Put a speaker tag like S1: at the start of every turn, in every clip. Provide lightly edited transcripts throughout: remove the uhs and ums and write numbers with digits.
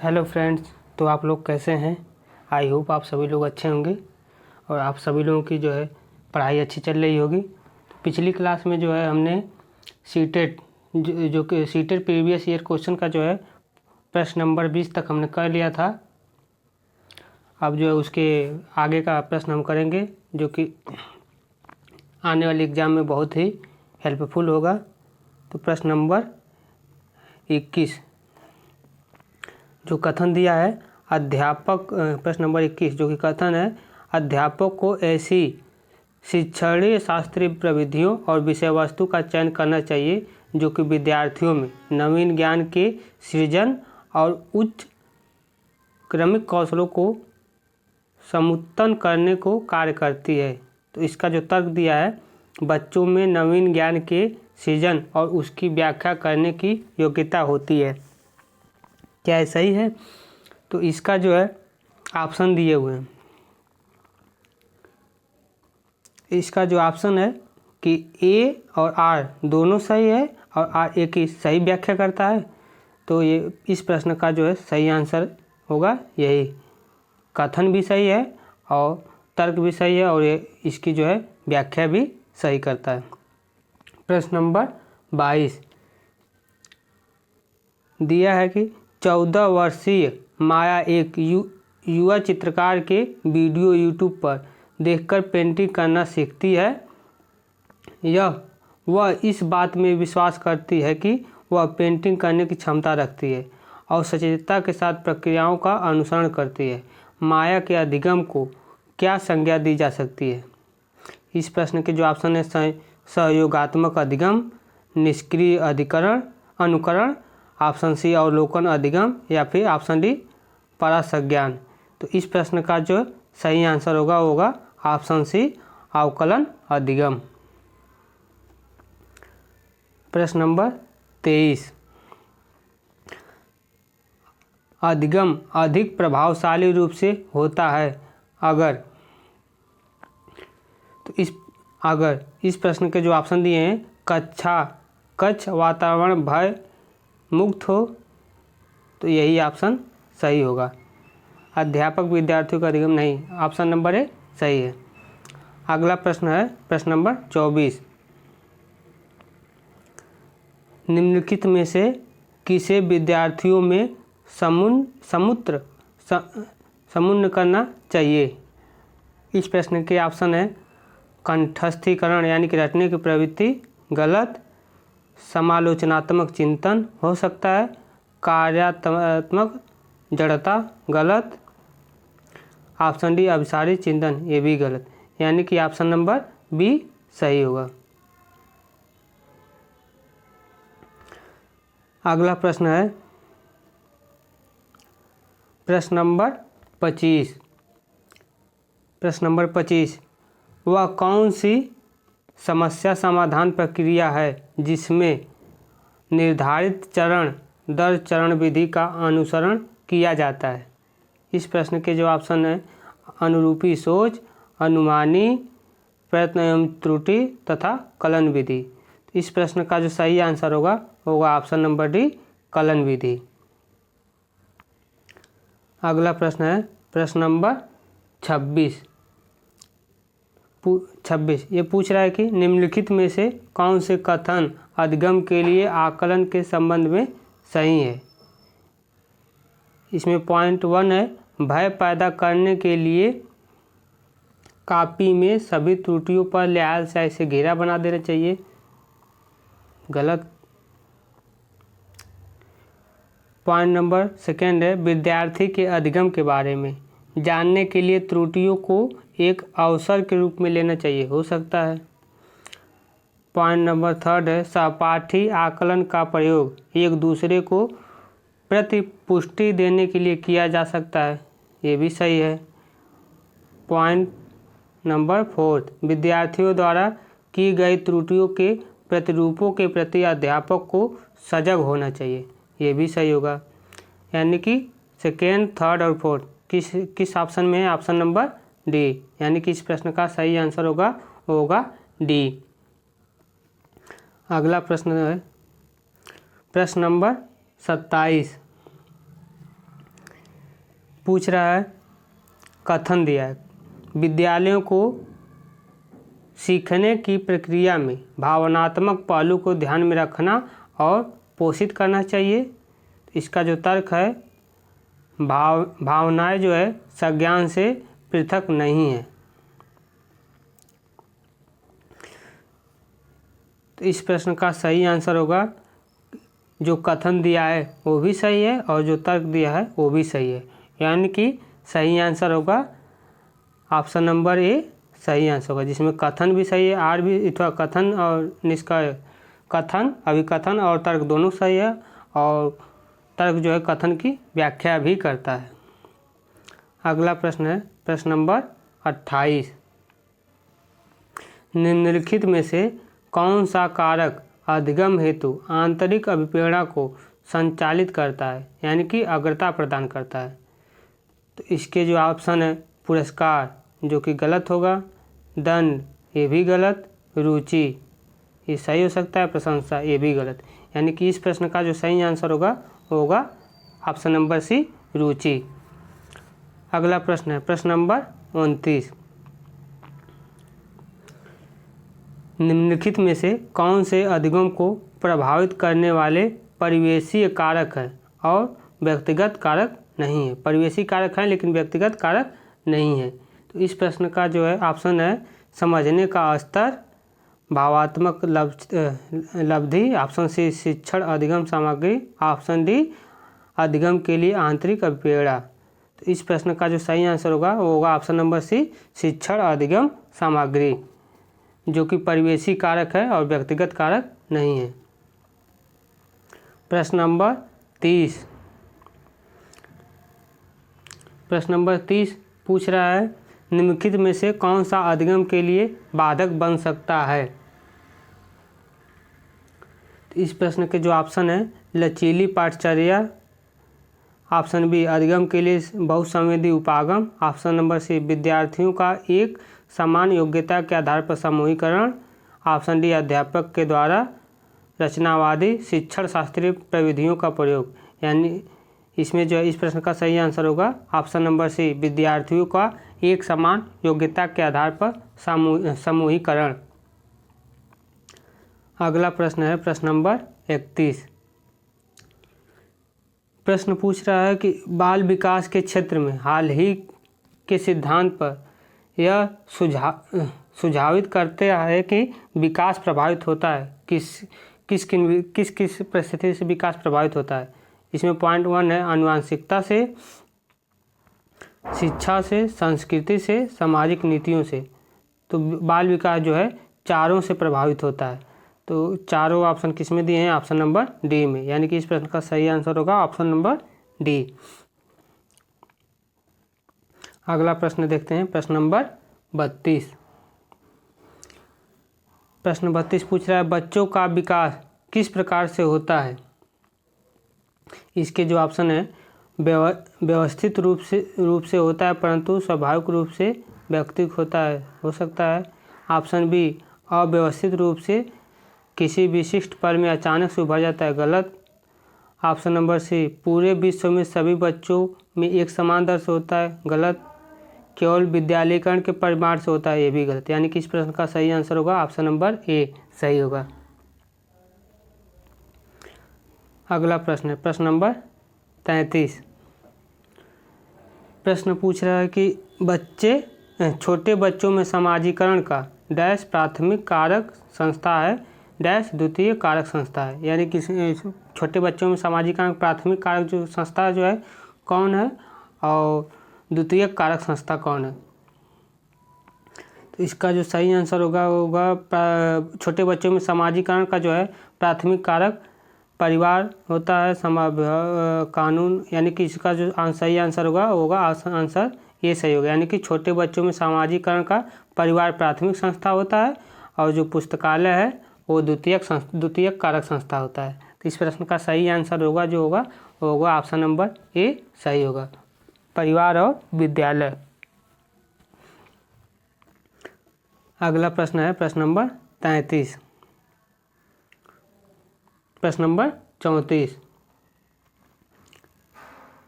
S1: Hello friends, तो आप लोग कैसे हैं। आई होप आप सभी लोग अच्छे होंगे और आप सभी लोगों की जो है पढ़ाई अच्छी चल रही होगी। तो पिछली क्लास में जो है हमने सीटेट जो कि सीटेट प्रीवियस ईयर क्वेश्चन का जो है प्रश्न नंबर 20 तक हमने कर लिया था। अब जो है उसके आगे का प्रश्न हम करेंगे जो कि आने वाले एग्ज़ाम में बहुत ही हेल्पफुल होगा। तो प्रश्न नंबर 21 जो कथन दिया है प्रश्न नंबर 21 जो कि कथन है, अध्यापक को ऐसी शिक्षणीय शास्त्रीय प्रविधियों और विषय वस्तु का चयन करना चाहिए जो कि विद्यार्थियों में नवीन ज्ञान के सृजन और उच्च क्रमिक कौशलों को समुत्पन्न करने को कार्य करती है। तो इसका जो तर्क दिया है, बच्चों में नवीन ज्ञान के सृजन और उसकी व्याख्या करने की योग्यता होती है। क्या ये सही है? तो इसका जो है ऑप्शन दिए हुए हैं। इसका जो ऑप्शन है कि ए और आर दोनों सही है और आर ए की सही व्याख्या करता है। तो ये इस प्रश्न का जो है सही आंसर होगा यही। कथन भी सही है और तर्क भी सही है और ये इसकी जो है व्याख्या भी सही करता है। प्रश्न नंबर 22 दिया है कि 14 वर्षीय माया एक युवा चित्रकार के वीडियो यूट्यूब पर देखकर पेंटिंग करना सीखती है। वह इस बात में विश्वास करती है कि वह पेंटिंग करने की क्षमता रखती है और सचेतता के साथ प्रक्रियाओं का अनुसरण करती है। माया के अधिगम को क्या संज्ञा दी जा सकती है? इस प्रश्न के जो ऑप्शन है, सहयोगात्मक अधिगम, निष्क्रिय अनुकरण, ऑप्शन सी अवलोकन अधिगम या फिर ऑप्शन डी परासंज्ञान। तो इस प्रश्न का जो सही आंसर होगा ऑप्शन सी अवकलन अधिगम। प्रश्न नंबर 23 अधिगम अधिक प्रभावशाली रूप से होता है अगर इस प्रश्न के जो ऑप्शन दिए हैं, कच्छ वातावरण भय मुक्त हो, तो यही ऑप्शन सही होगा। अध्यापक विद्यार्थियों का अधिगम नहीं, ऑप्शन नंबर ए सही है। अगला प्रश्न है प्रश्न नंबर 24 निम्नलिखित में से किसे विद्यार्थियों में समुन्न करना चाहिए? इस प्रश्न के ऑप्शन है कंठस्थीकरण यानी कि रटने की प्रवृत्ति गलत, समालोचनात्मक चिंतन हो सकता है, कार्यात्मक जड़ता गलत, ऑप्शन डी अभिसारी चिंतन ये भी गलत, यानी कि ऑप्शन नंबर बी सही होगा। अगला प्रश्न है प्रश्न नंबर 25 वह कौन सी समस्या समाधान प्रक्रिया है जिसमें निर्धारित चरण दर चरण विधि का अनुसरण किया जाता है? इस प्रश्न के जो ऑप्शन है, अनुरूपी सोच, अनुमानी, प्रयत्न एवं त्रुटि तथा कलन विधि। इस प्रश्न का जो सही आंसर होगा ऑप्शन नंबर डी कलन विधि। अगला प्रश्न है प्रश्न नंबर 26 ये पूछ रहा है कि निम्नलिखित में से कौन से कथन अधिगम के लिए आकलन के संबंध में सही है? इसमें पॉइंट 1 है, भय पैदा करने के लिए कॉपी में सभी त्रुटियों पर लाल स्याही से घेरा बना देना चाहिए, गलत। पॉइंट नंबर 2 है, विद्यार्थी के अधिगम के बारे में जानने के लिए त्रुटियों को एक अवसर के रूप में लेना चाहिए, हो सकता है। पॉइंट नंबर 3 है, सहपाठी आकलन का प्रयोग एक दूसरे को प्रतिपुष्टि देने के लिए किया जा सकता है, ये भी सही है। पॉइंट नंबर 4 विद्यार्थियों द्वारा की गई त्रुटियों के प्रतिरूपों के प्रति अध्यापक को सजग होना चाहिए, ये भी सही होगा। यानी कि 2nd, 3rd और 4th किस ऑप्शन में है? ऑप्शन नंबर डी, यानी कि इस प्रश्न का सही आंसर होगा डी। अगला प्रश्न है प्रश्न नंबर 27 पूछ रहा है, कथन दिया है, विद्यालयों को सीखने की प्रक्रिया में भावनात्मक पहलू को ध्यान में रखना और पोषित करना चाहिए। इसका जो तर्क है, भावनाएं जो है संज्ञान से पृथक नहीं है। तो इस प्रश्न का सही आंसर होगा, जो कथन दिया है वो भी सही है और जो तर्क दिया है वो भी सही है, यानी कि सही आंसर होगा ऑप्शन नंबर ए सही आंसर होगा, जिसमें कथन भी सही है, आर भी अथवा कथन और निष्कर्ष, कथन अभिकथन और तर्क दोनों सही है, और तर्क जो है कथन की व्याख्या भी करता है। अगला प्रश्न है प्रश्न नंबर 28, निम्नलिखित में से कौन सा कारक अधिगम हेतु आंतरिक अभिप्रेरणा को संचालित करता है, यानी कि अग्रता प्रदान करता है। तो इसके जो ऑप्शन है, पुरस्कार जो कि गलत होगा, दंड ये भी गलत, रुचि ये सही हो सकता है, प्रशंसा ये भी गलत, यानी कि इस प्रश्न का जो सही आंसर होगा वो होगा ऑप्शन नंबर सी, रुचि। अगला प्रश्न है प्रश्न नंबर 29, निम्नलिखित में से कौन से अधिगम को प्रभावित करने वाले परिवेशीय कारक है और व्यक्तिगत कारक नहीं है। परिवेशी कारक है लेकिन व्यक्तिगत कारक नहीं है। तो इस प्रश्न का जो है ऑप्शन है, समझने का स्तर, भावात्मक लब्धि, ऑप्शन सी शिक्षण अधिगम सामग्री, ऑप्शन डी अधिगम के लिए आंतरिक अभिप्रेरणा। तो इस प्रश्न का जो सही आंसर होगा वो होगा ऑप्शन नंबर सी, शिक्षण अधिगम सामग्री, जो कि परिवेशी कारक है और व्यक्तिगत कारक नहीं है। प्रश्न नंबर 30, प्रश्न नंबर 30 पूछ रहा है, निम्नलिखित में से कौन सा अधिगम के लिए बाधक बन सकता है। तो इस प्रश्न के जो ऑप्शन है, लचीली पाठचर्या, ऑप्शन बी अधिगम के लिए बहुसंवेदी उपागम, ऑप्शन नंबर सी विद्यार्थियों का एक समान योग्यता के आधार पर समूहीकरण, ऑप्शन डी अध्यापक के द्वारा रचनावादी शिक्षण शास्त्रीय प्रविधियों का प्रयोग। यानी इसमें जो है इस प्रश्न का सही आंसर होगा ऑप्शन नंबर सी, विद्यार्थियों का एक समान योग्यता के आधार पर समूहीकरण। अगला प्रश्न है प्रश्न नंबर 31, प्रश्न पूछ रहा है कि बाल विकास के क्षेत्र में हाल ही के सिद्धांत पर यह सुझावित करते हैं कि विकास प्रभावित होता है, किस परिस्थिति से विकास प्रभावित होता है। इसमें पॉइंट 1 है, आनुवांशिकता से, शिक्षा से, संस्कृति से, सामाजिक नीतियों से। तो बाल विकास जो है चारों से प्रभावित होता है। तो चारों ऑप्शन किस में दिए हैं, ऑप्शन नंबर डी में, यानी कि इस प्रश्न का सही आंसर होगा ऑप्शन नंबर डी। अगला प्रश्न देखते हैं प्रश्न नंबर 32, प्रश्न 32 पूछ रहा है, बच्चों का विकास किस प्रकार से होता है। इसके जो ऑप्शन है, व्यवस्थित रूप से होता है परंतु स्वाभाविक रूप से व्यक्तिगत होता है, हो सकता है। ऑप्शन बी अव्यवस्थित रूप से किसी विशिष्ट पल में अचानक से उभर जाता है, गलत। ऑप्शन नंबर सी पूरे विश्व में सभी बच्चों में एक समान दर से होता है, गलत। केवल विद्यालयीकरण के परिमाण से होता है, ये भी गलत। यानी कि इस प्रश्न का सही आंसर होगा ऑप्शन नंबर ए सही होगा। अगला प्रश्न है प्रश्न नंबर 33, प्रश्न पूछ रहा है कि छोटे बच्चों में समाजीकरण का डैश प्राथमिक कारक संस्था है, डैश द्वितीय कारक संस्था है। यानी कि छोटे बच्चों में समाजीकरण प्राथमिक कारक जो संस्था जो है कौन है और द्वितीय कारक संस्था कौन है। तो इसका जो सही आंसर होगा छोटे बच्चों में समाजीकरण का जो है प्राथमिक कारक परिवार होता है, कानून, यानी कि इसका जो सही आंसर होगा आंसर ये सही होगा। यानी कि छोटे बच्चों में सामाजिकरण का परिवार प्राथमिक संस्था होता है और जो पुस्तकालय है वो द्वितीय कारक संस्था होता है। तो इस प्रश्न का सही आंसर होगा जो होगा वो होगा ऑप्शन नंबर ए सही होगा, परिवार और विद्यालय। अगला प्रश्न है प्रश्न नंबर 33, प्रश्न नंबर 34,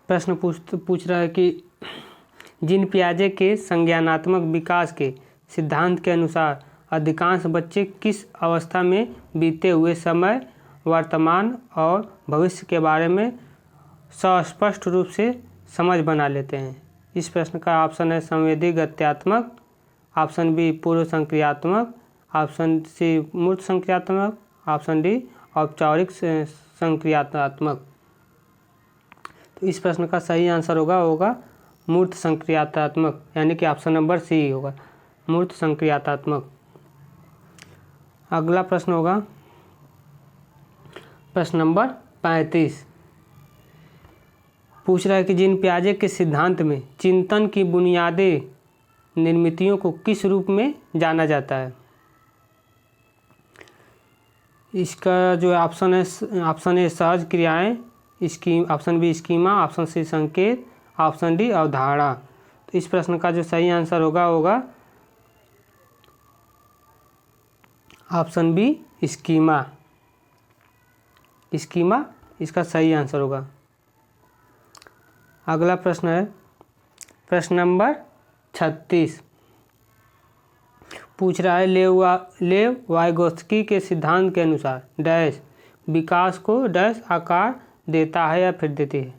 S1: प्रश्न पूछ रहा है कि जीन पियाजे के संज्ञानात्मक विकास के सिद्धांत के अनुसार अधिकांश बच्चे किस अवस्था में बीते हुए समय, वर्तमान और भविष्य के बारे में स्पष्ट रूप से समझ बना लेते हैं? इस प्रश्न का ऑप्शन है संवेदी गत्यात्मक, ऑप्शन बी पूर्व संक्रियात्मक, ऑप्शन सी मूर्त संक्रियात्मक, ऑप्शन डी औपचारिक संक्रियात्मक। तो इस प्रश्न का सही आंसर होगा मूर्त संक्रियात्मक, यानी कि ऑप्शन नंबर सी होगा मूर्त संक्रियात्मक। अगला प्रश्न होगा प्रश्न नंबर 35। पूछ रहा है कि जीन पियाजे के सिद्धांत में चिंतन की बुनियादी निर्मितियों को किस रूप में जाना जाता है? इसका जो ऑप्शन है, ऑप्शन ए सहज क्रियाएं, option B schema, option C संकेत, ऑप्शन डी अवधारणा। तो इस प्रश्न का जो सही आंसर होगा ऑप्शन बी स्कीमा। स्कीमा इसका सही आंसर होगा। अगला प्रश्न है प्रश्न नंबर 36। पूछ रहा है लेव वाइगोत्स्की के सिद्धांत के अनुसार डैश विकास को डैश आकार देता है या फिर देती है?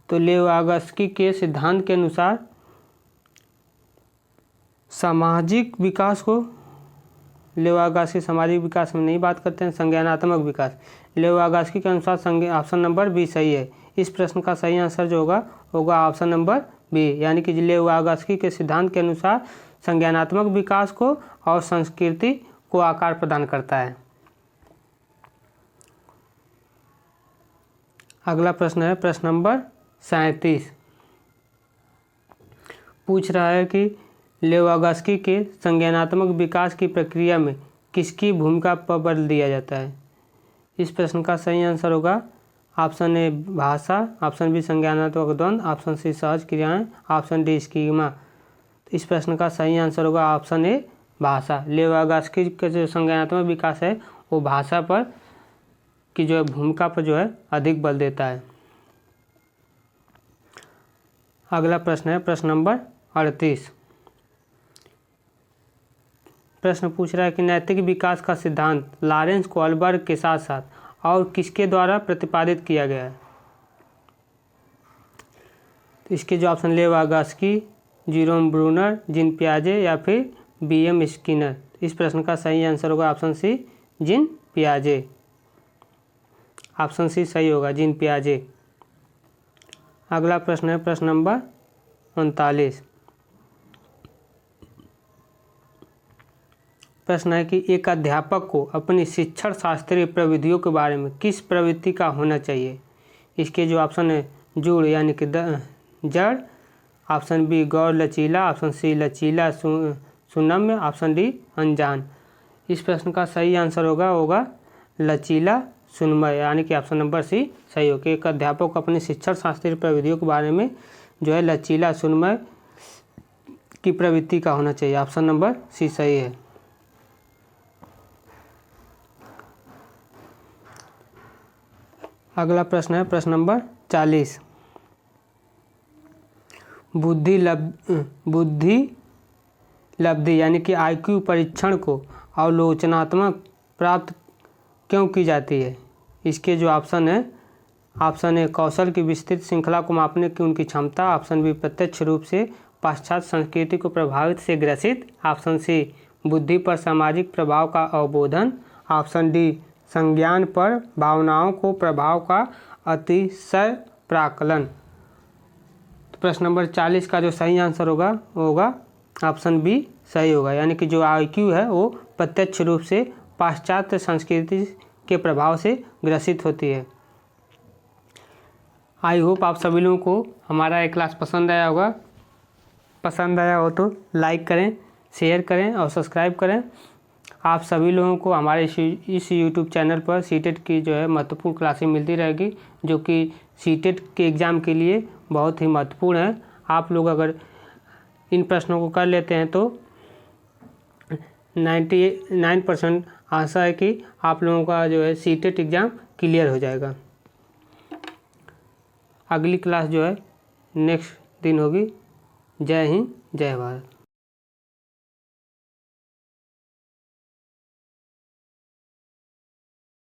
S1: तो लेव वाइगोत्स्की के सिद्धांत के अनुसार सामाजिक विकास को, लेव वाइगोत्स्की सामाजिक विकास में नहीं बात करते हैं, संज्ञानात्मक विकास। लेव वाइगोत्स्की के अनुसार ऑप्शन नंबर बी सही है। इस प्रश्न का सही आंसर जो होगा ऑप्शन नंबर बी, यानी कि लेव वाइगोत्स्की के सिद्धांत के अनुसार संज्ञानात्मक विकास को और संस्कृति को आकार प्रदान करता है। अगला प्रश्न है प्रश्न नंबर 37। पूछ रहा है कि लेव वाइगोत्स्की के संज्ञानात्मक विकास की प्रक्रिया में किसकी भूमिका पर बल दिया जाता है? इस प्रश्न का सही आंसर होगा ऑप्शन ए भाषा, ऑप्शन बी संज्ञानात्मक द्वंद्व, ऑप्शन सी सहज क्रियाएं, ऑप्शन डी स्कीमा। तो इस प्रश्न का सही आंसर होगा ऑप्शन ए भाषा। लेव वाइगोत्स्की का जो संज्ञानात्मक विकास है वो भाषा पर की जो है भूमिका पर जो है अधिक बल देता है। अगला प्रश्न है प्रश्न नंबर 38। प्रश्न पूछ रहा है कि नैतिक विकास का सिद्धांत लॉरेंस कोहलबर्ग के साथ साथ और किसके द्वारा प्रतिपादित किया गया है? तो इसके जो option Lev Vygotsky, Jerome Bruner, Jean पियाजे या फिर बीएम स्किनर। इस प्रश्न का सही आंसर होगा ऑप्शन सी जीन पियाजे। ऑप्शन सी सही होगा जीन पियाजे। अगला प्रश्न है प्रश्न नंबर 39। प्रश्न है कि एक अध्यापक को अपनी शिक्षण शास्त्रीय प्रविधियों के बारे में किस प्रवृत्ति का होना चाहिए? इसके जो ऑप्शन है जुड़ यानी कि जड़, ऑप्शन बी गौर लचीला, ऑप्शन सी लचीला सुनम्य, ऑप्शन डी अनजान। इस प्रश्न का सही आंसर होगा लचीला सुनमय, यानी कि ऑप्शन नंबर सी सही होगा। एक अध्यापक को अपनी शिक्षण शास्त्रीय प्रविधियों के बारे में जो है लचीला सुनमय की प्रवृत्ति का होना चाहिए। ऑप्शन नंबर सी सही है। अगला प्रश्न है प्रश्न नंबर 40। बुद्धि लब्धि यानी कि IQ परीक्षण को अवलोचनात्मक प्राप्त क्यों की जाती है? इसके जो ऑप्शन है, ऑप्शन ए कौशल की विस्तृत श्रृंखला को मापने की उनकी क्षमता, ऑप्शन बी प्रत्यक्ष रूप से पाश्चात्य संस्कृति को प्रभावित से ग्रसित, ऑप्शन सी बुद्धि पर सामाजिक प्रभाव का अवबोधन, ऑप्शन डी संज्ञान पर भावनाओं को प्रभाव का अतिशय प्राकलन। तो प्रश्न नंबर 40 का जो सही आंसर होगा ऑप्शन बी सही होगा, यानी कि जो IQ है वो प्रत्यक्ष रूप से पाश्चात्य संस्कृति के प्रभाव से ग्रसित होती है। आई होप आप सभी लोगों को हमारा ये क्लास पसंद आया होगा। पसंद आया हो तो लाइक करें, शेयर करें और सब्सक्राइब करें। आप सभी लोगों को हमारे इस YouTube चैनल पर सीटेट की जो है महत्वपूर्ण क्लासें मिलती रहेगी, जो कि सीटेट के एग्ज़ाम के लिए बहुत ही महत्वपूर्ण है। आप लोग अगर इन प्रश्नों को कर लेते हैं तो 99% आशा है कि आप लोगों का जो है सीटेट एग्ज़ाम क्लियर हो जाएगा। अगली क्लास जो है नेक्स्ट दिन होगी। जय हिंद, जय भारत।